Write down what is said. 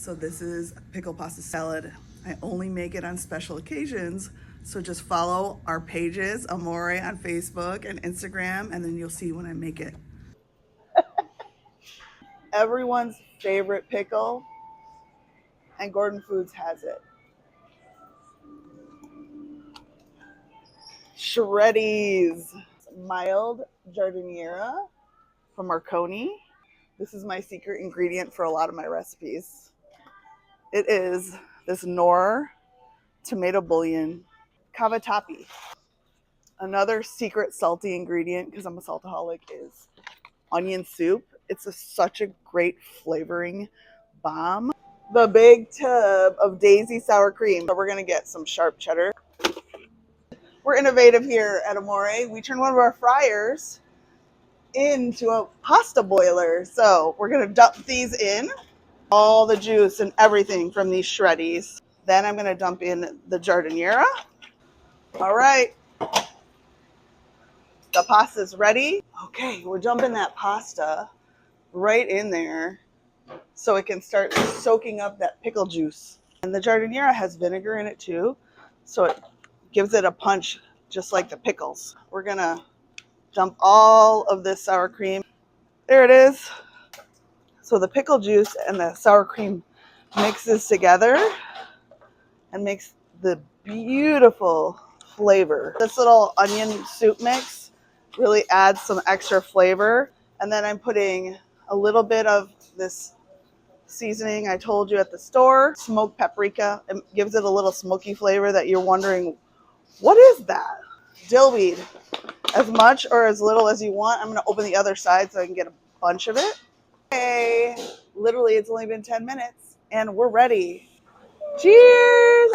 So this is pickle pasta salad. I only make it on special occasions. So just follow our pages, Amore on Facebook and Instagram, and then you'll see when I make it. Everyone's favorite pickle, and Gordon Foods has it. Shreddies. Mild giardiniera from Marconi. This is my secret ingredient for a lot of my recipes. It is this Knorr tomato bouillon cavatappi. Another secret salty ingredient, because I'm a saltaholic, is onion soup. It's such a great flavoring bomb. The big tub of Daisy sour cream. So we're going to get some sharp cheddar. We're innovative here at Amore. We turn one of our fryers into a pasta boiler. So we're going to dump these in. All the juice and everything from these shreddies. Then I'm going to dump in the giardiniera. All right. The pasta's ready. Okay, we're dumping that pasta right in there so it can start soaking up that pickle juice. And the giardiniera has vinegar in it too, so it gives it a punch just like the pickles. We're gonna dump all of this sour cream. There it is. So the pickle juice and the sour cream mixes together and makes the beautiful flavor. This little onion soup mix really adds some extra flavor. And then I'm putting a little bit of this seasoning I told you at the store, smoked paprika. It gives it a little smoky flavor that you're wondering, what is that? Dillweed, as much or as little as you want. I'm gonna open the other side so I can get a bunch of it. Okay, literally it's only been 10 minutes and we're ready. Cheers!